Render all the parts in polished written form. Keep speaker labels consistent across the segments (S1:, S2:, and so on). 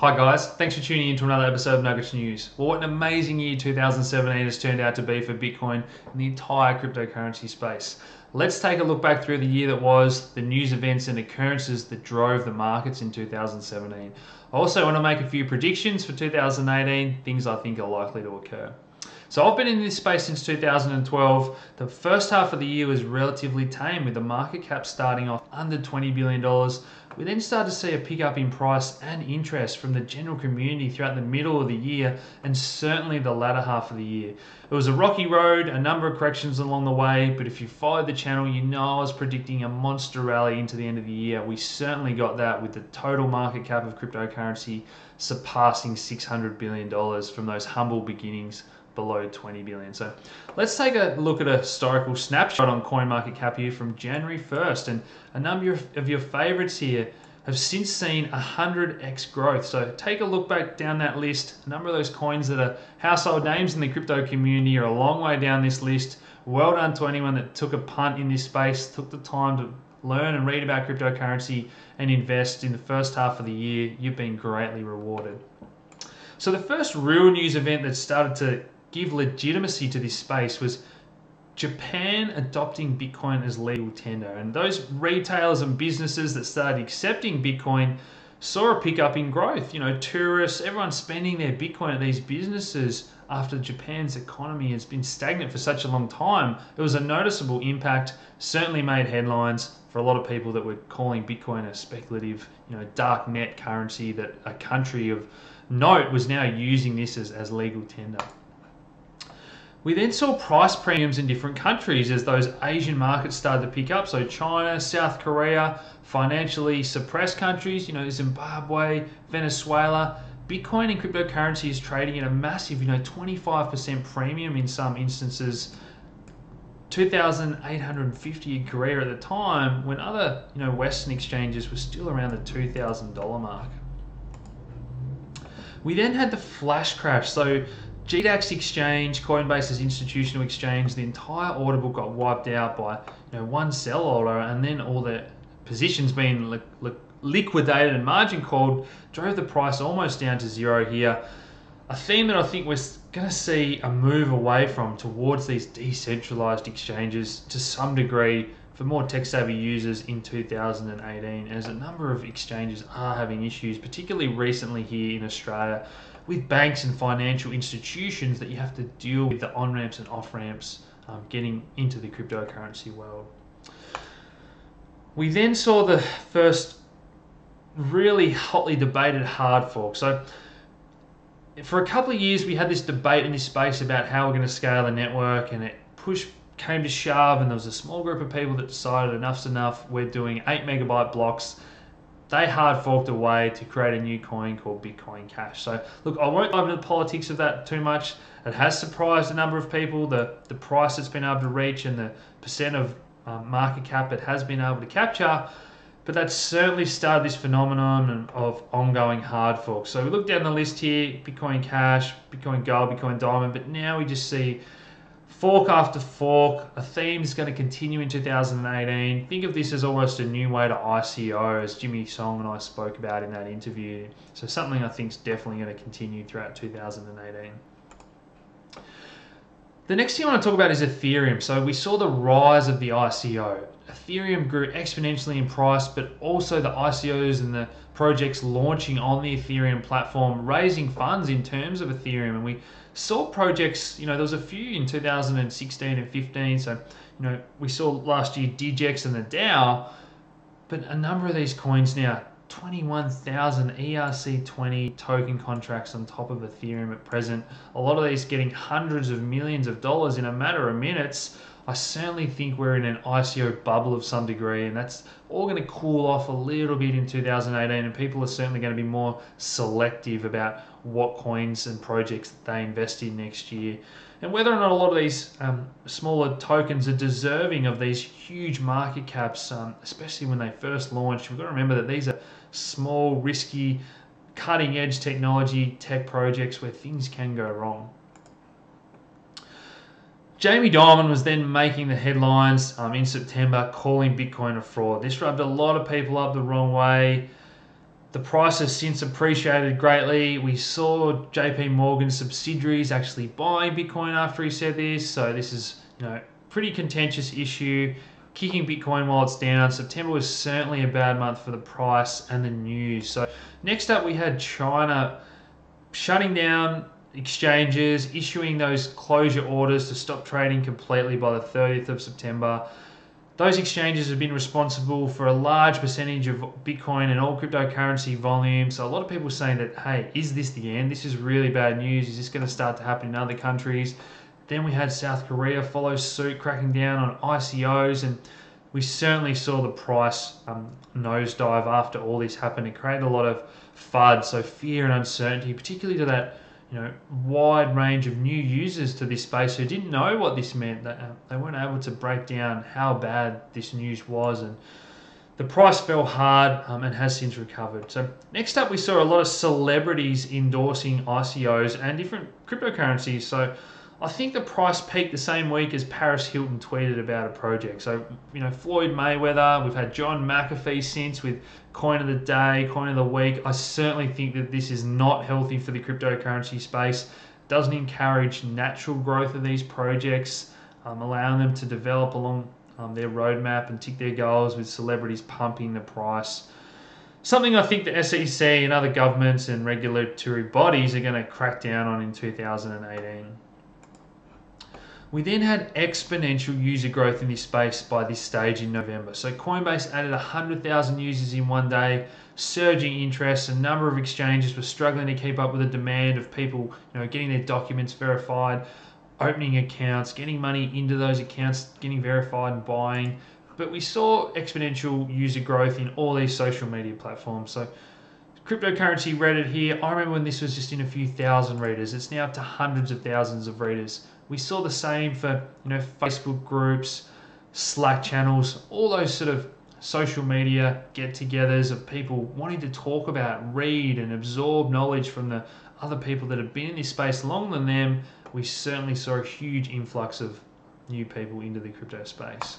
S1: Hi guys, thanks for tuning in to another episode of Nugget News. Well, what an amazing year 2017 has turned out to be for Bitcoin and the entire cryptocurrency space. Let's take a look back through the year that was, the news events and occurrences that drove the markets in 2017. I also want to make a few predictions for 2018, things I think are likely to occur. So I've been in this space since 2012. The first half of the year was relatively tame with the market cap starting off under $20 billion. We then started to see a pickup in price and interest from the general community throughout the middle of the year and certainly the latter half of the year. It was a rocky road, a number of corrections along the way, but if you followed the channel, you know I was predicting a monster rally into the end of the year. We certainly got that with the total market cap of cryptocurrency surpassing $600 billion from those humble beginnings below 20 billion. So let's take a look at a historical snapshot on CoinMarketCap here from January 1st, and a number of your favorites here have since seen 100x growth. So take a look back down that list. A number of those coins that are household names in the crypto community are a long way down this list. Well done to anyone that took a punt in this space, took the time to learn and read about cryptocurrency and invest in the first half of the year. You've been greatly rewarded. So the first real news event that started to give legitimacy to this space was Japan adopting Bitcoin as legal tender, and those retailers and businesses that started accepting Bitcoin saw a pickup in growth. You know, tourists, everyone spending their Bitcoin at these businesses after Japan's economy has been stagnant for such a long time. It was a noticeable impact, certainly made headlines for a lot of people that were calling Bitcoin a speculative, dark net currency, that a country of note was now using this as legal tender. We then saw price premiums in different countries as those Asian markets started to pick up. So China, South Korea, financially suppressed countries, Zimbabwe, Venezuela. Bitcoin and cryptocurrency is trading at a massive, 25% premium in some instances. 2,850 in Korea at the time, when other, Western exchanges were still around the $2,000 mark. We then had the flash crash. So GDAX exchange, Coinbase's institutional exchange, the entire order book got wiped out by one sell order, and then all the positions being liquidated and margin called drove the price almost down to zero here. A theme that I think we're going to see a move away from towards these decentralized exchanges to some degree for more tech-savvy users in 2018, as a number of exchanges are having issues, particularly recently here in Australia, with banks and financial institutions that you have to deal with the on-ramps and off-ramps getting into the cryptocurrency world. We then saw the first really hotly debated hard fork. So for a couple of years we had this debate in this space about how we're going to scale the network, and it came to shove, and there was a small group of people that decided enough's enough, we're doing 8 megabyte blocks. They hard forked away to create a new coin called Bitcoin Cash. So look, I won't dive into the politics of that too much. It has surprised a number of people, the price it's been able to reach and the percent of market cap it has been able to capture, but that's certainly started this phenomenon of ongoing hard forks. So we look down the list here: Bitcoin Cash, Bitcoin Gold, Bitcoin Diamond, but now we just see fork after fork. A theme is going to continue in 2018. Think of this as almost a new way to ICO, as Jimmy Song and I spoke about in that interview. So something I think is definitely going to continue throughout 2018. The next thing I want to talk about is Ethereum. So we saw the rise of the ICO. Ethereum grew exponentially in price, but also the ICOs and the projects launching on the Ethereum platform, raising funds in terms of Ethereum. And we saw projects, there was a few in 2016 and 15. So, we saw last year DGX and the DAO, but a number of these coins now, 21,000 ERC20 token contracts on top of Ethereum at present. A lot of these getting hundreds of millions of dollars in a matter of minutes. I certainly think we're in an ICO bubble of some degree, and that's all going to cool off a little bit in 2018, and people are certainly going to be more selective about what coins and projects that they invest in next year, and whether or not a lot of these smaller tokens are deserving of these huge market caps, especially when they first launched. We've got to remember that these are small, risky, cutting-edge technology tech projects where things can go wrong. Jamie Dimon was then making the headlines in September, calling Bitcoin a fraud. This rubbed a lot of people up the wrong way. The price has since appreciated greatly. We saw JP Morgan subsidiaries actually buying Bitcoin after he said this. So this is, pretty contentious issue, kicking Bitcoin while it's down. September was certainly a bad month for the price and the news. So next up, we had China shutting down exchanges, issuing those closure orders to stop trading completely by the 30th of September. Those exchanges have been responsible for a large percentage of Bitcoin and all cryptocurrency volume. So a lot of people saying that, hey, is this the end? This is really bad news. Is this going to start to happen in other countries? Then we had South Korea follow suit, cracking down on ICOs, and we certainly saw the price nosedive after all this happened. It created a lot of FUD, so fear and uncertainty, particularly to that wide range of new users to this space who didn't know what this meant. They weren't able to break down how bad this news was, and the price fell hard and has since recovered. So next up, we saw a lot of celebrities endorsing ICOs and different cryptocurrencies. So I think the price peaked the same week as Paris Hilton tweeted about a project. So, Floyd Mayweather, we've had John McAfee since with coin of the day, coin of the week. I certainly think that this is not healthy for the cryptocurrency space. Doesn't encourage natural growth of these projects, allowing them to develop along their roadmap and tick their goals with celebrities pumping the price. Something I think the SEC and other governments and regulatory bodies are going to crack down on in 2018. We then had exponential user growth in this space by this stage in November. So Coinbase added 100,000 users in one day, surging interest. A number of exchanges were struggling to keep up with the demand of people, getting their documents verified, opening accounts, getting money into those accounts, getting verified and buying. But we saw exponential user growth in all these social media platforms. So cryptocurrency Reddit here, I remember when this was just in a few thousand readers. It's now up to hundreds of thousands of readers. We saw the same for Facebook groups, Slack channels, all those sort of social media get-togethers of people wanting to talk about, read and absorb knowledge from the other people that have been in this space longer than them. We certainly saw a huge influx of new people into the crypto space.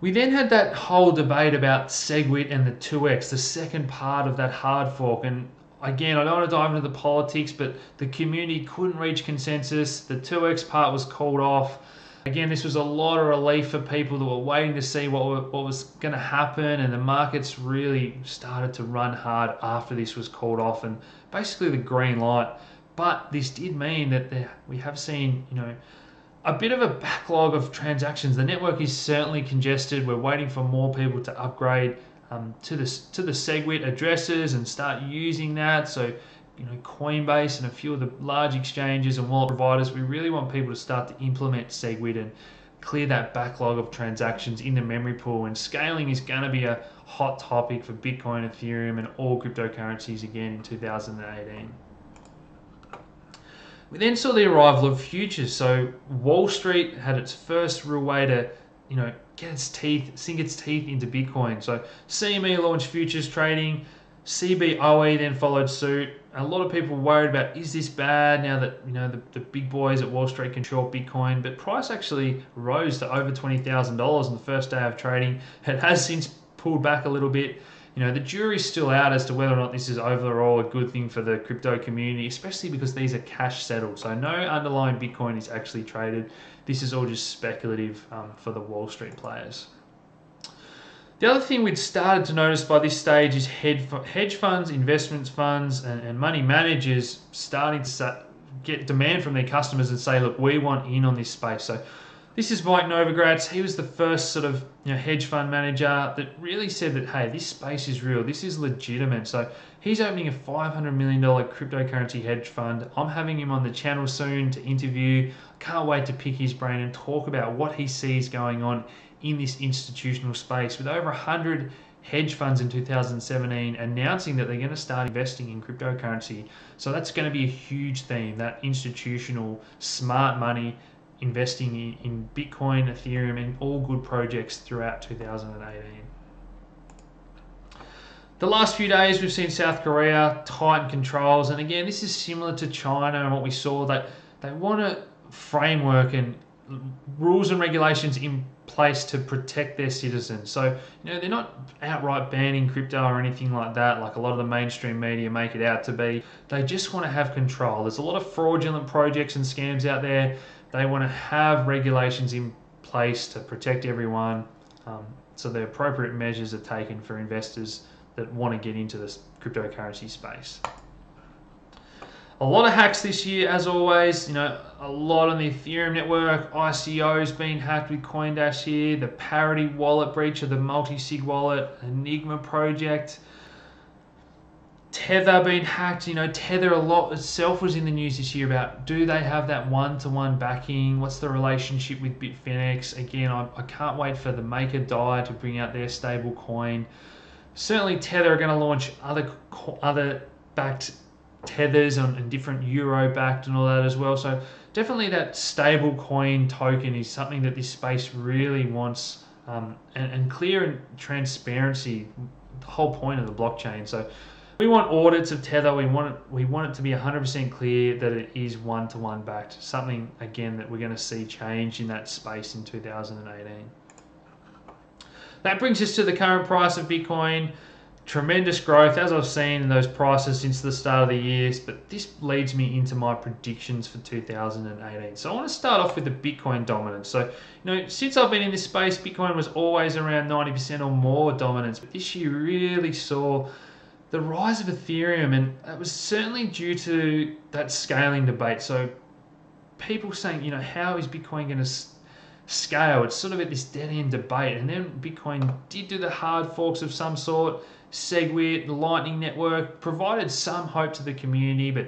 S1: We then had that whole debate about SegWit and the 2x, the second part of that hard fork. And again, I don't want to dive into the politics, but the community couldn't reach consensus. The 2x part was called off. Again, this was a lot of relief for people that were waiting to see what was going to happen, and the markets really started to run hard after this was called off, and basically the green light. But this did mean that we have seen, a bit of a backlog of transactions. The network is certainly congested. We're waiting for more people to upgrade to the SegWit addresses and start using that. So, Coinbase and a few of the large exchanges and wallet providers, we really want people to start to implement SegWit and clear that backlog of transactions in the memory pool. And scaling is going to be a hot topic for Bitcoin, Ethereum, and all cryptocurrencies again in 2018. We then saw the arrival of futures. So Wall Street had its first real way to, sink its teeth into Bitcoin. So CME launched futures trading, CBOE then followed suit. A lot of people were worried about, is this bad now that the big boys at Wall Street can short Bitcoin? But price actually rose to over $20,000 on the first day of trading. It has since pulled back a little bit. The jury's still out as to whether or not this is overall a good thing for the crypto community, especially because these are cash settled. So no underlying Bitcoin is actually traded. This is all just speculative for the Wall Street players. The other thing we'd started to notice by this stage is hedge funds, investments funds, and money managers starting to get demand from their customers and say, look, we want in on this space. So this is Mike Novogratz. He was the first sort of hedge fund manager that really said that, hey, this space is real. This is legitimate. So he's opening a $500 million cryptocurrency hedge fund. I'm having him on the channel soon to interview. Can't wait to pick his brain and talk about what he sees going on in this institutional space, with over 100 hedge funds in 2017 announcing that they're going to start investing in cryptocurrency. So that's going to be a huge theme, that institutional smart money investing in Bitcoin, Ethereum, and all good projects throughout 2018. The last few days we've seen South Korea tighten controls, and again this is similar to China and what we saw, that they want a framework and rules and regulations in place to protect their citizens. So, they're not outright banning crypto or anything like that, like a lot of the mainstream media make it out to be. They just want to have control. There's a lot of fraudulent projects and scams out there. They want to have regulations in place to protect everyone. So the appropriate measures are taken for investors that want to get into this cryptocurrency space. A lot of hacks this year, as always. A lot on the Ethereum network. ICO's been hacked with Coindash here. The Parity wallet breach of the multi-sig wallet. Enigma project. Tether being hacked. Tether a lot itself was in the news this year about, do they have that one-to-one backing? What's the relationship with Bitfinex? Again, I can't wait for the Maker DAI to bring out their stable coin. Certainly Tether are going to launch other backed tethers and different euro backed and all that as well. So definitely that stable coin token is something that this space really wants, and clear and transparency, the whole point of the blockchain. So we want audits of Tether. We want it to be 100% clear that it is one-to-one backed. Something again that we're going to see change in that space in 2018. That brings us to the current price of Bitcoin. Tremendous growth, as I've seen in those prices since the start of the year, but this leads me into my predictions for 2018. So I want to start off with the Bitcoin dominance. So, since I've been in this space, Bitcoin was always around 90% or more dominance, but this year really saw the rise of Ethereum, and that was certainly due to that scaling debate. So people saying, how is Bitcoin going to scale? It's sort of at this dead-end debate, and then Bitcoin did do the hard forks of some sort. SegWit, the Lightning Network, provided some hope to the community, but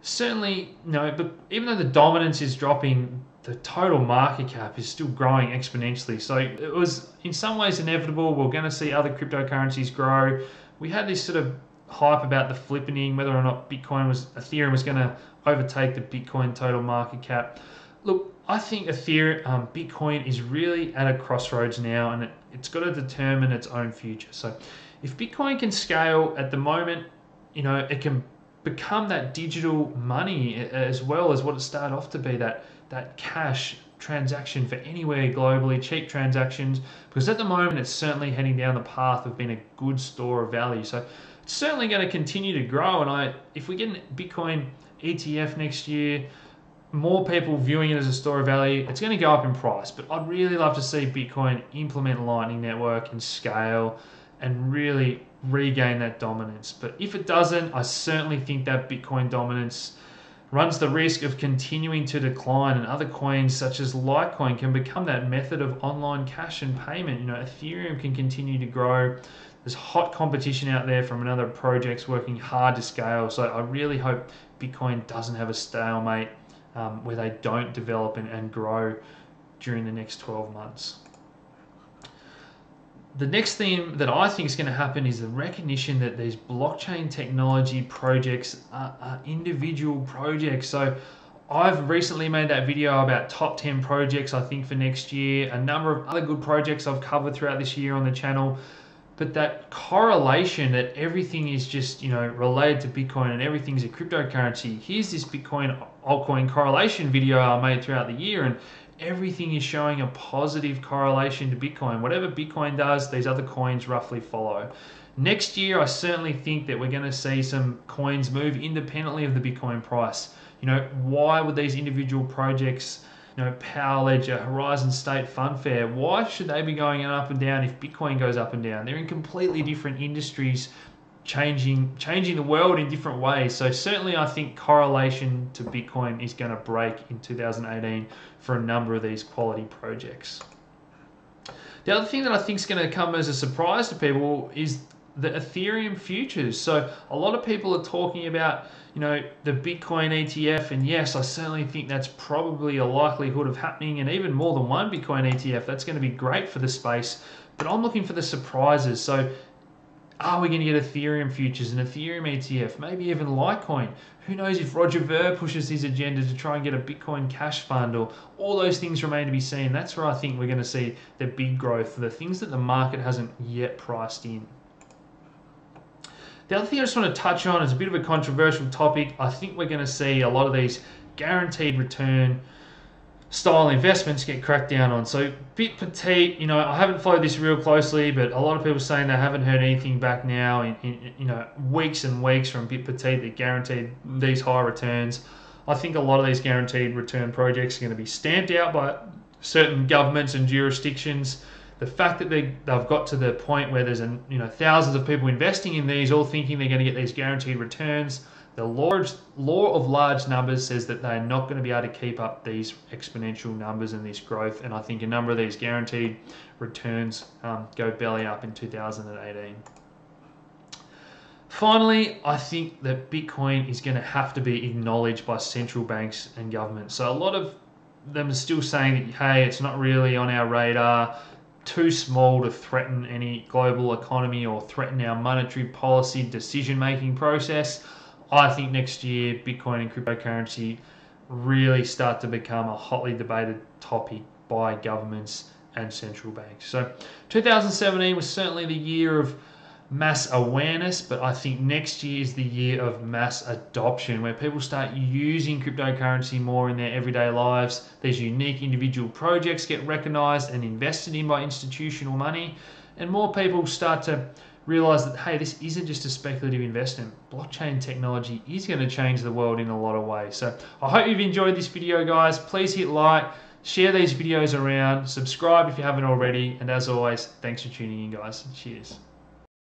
S1: certainly, but even though the dominance is dropping, the total market cap is still growing exponentially. So it was in some ways inevitable. We're going to see other cryptocurrencies grow. We had this sort of hype about the flippening, whether or not Ethereum was going to overtake the Bitcoin total market cap. Look, I think Bitcoin is really at a crossroads now, and it's got to determine its own future. So if Bitcoin can scale at the moment, it can become that digital money as well as what it started off to be, that cash transaction for anywhere globally, cheap transactions, because at the moment it's certainly heading down the path of being a good store of value. So it's certainly going to continue to grow, and if we get a Bitcoin ETF next year, more people viewing it as a store of value, it's going to go up in price. But I'd really love to see Bitcoin implement Lightning Network and scale and really regain that dominance. But if it doesn't, I certainly think that Bitcoin dominance runs the risk of continuing to decline, and other coins such as Litecoin can become that method of online cash and payment. Ethereum can continue to grow. There's hot competition out there from other projects working hard to scale. So I really hope Bitcoin doesn't have a stalemate where they don't develop and grow during the next 12 months. The next thing that I think is going to happen is the recognition that these blockchain technology projects are individual projects. So I've recently made that video about top 10 projects I think for next year, a number of other good projects I've covered throughout this year on the channel. But that correlation that everything is just, related to Bitcoin and everything's a cryptocurrency. Here's this Bitcoin altcoin correlation video I made throughout the year, and everything is showing a positive correlation to Bitcoin. Whatever Bitcoin does, these other coins roughly follow. Next year, I certainly think that we're going to see some coins move independently of the Bitcoin price. Why would these individual projects, Power Ledger, Horizon State, Funfair, why should they be going up and down if Bitcoin goes up and down? They're in completely different industries, changing the world in different ways. So certainly I think correlation to Bitcoin is going to break in 2018 for a number of these quality projects. The other thing that I think is going to come as a surprise to people is the Ethereum futures. So a lot of people are talking about, the Bitcoin ETF, and yes, I certainly think that's probably a likelihood of happening, and even more than one Bitcoin ETF. That's going to be great for the space, but I'm looking for the surprises. So are we going to get Ethereum futures, an Ethereum ETF, maybe even Litecoin? Who knows if Roger Ver pushes his agenda to try and get a Bitcoin cash fund, or all those things remain to be seen. That's where I think we're going to see the big growth, the things that the market hasn't yet priced in. The other thing I just want to touch on is a bit of a controversial topic. I think we're going to see a lot of these guaranteed return style investments get cracked down on. So bit petite, I haven't followed this real closely, but a lot of people saying they haven't heard anything back now in weeks and weeks from bit petite that guaranteed these high returns. I think a lot of these guaranteed return projects are going to be stamped out by certain governments and jurisdictions. The fact that they've got to the point where there's thousands of people investing in these, all thinking they're going to get these guaranteed returns. The law of large numbers says that they're not going to be able to keep up these exponential numbers and this growth. And I think a number of these guaranteed returns go belly up in 2018. Finally, I think that Bitcoin is going to have to be acknowledged by central banks and governments. So a lot of them are still saying that, hey, it's not really on our radar, too small to threaten any global economy or threaten our monetary policy decision-making process. I think next year Bitcoin and cryptocurrency really start to become a hotly debated topic by governments and central banks. So 2017 was certainly the year of mass awareness, but I think next year is the year of mass adoption, where people start using cryptocurrency more in their everyday lives. These unique individual projects get recognized and invested in by institutional money, and more people start to realize that, hey, this isn't just a speculative investment. Blockchain technology is going to change the world in a lot of ways. So I hope you've enjoyed this video, guys. Please hit like, share these videos around, subscribe if you haven't already, and as always, thanks for tuning in, guys. Cheers.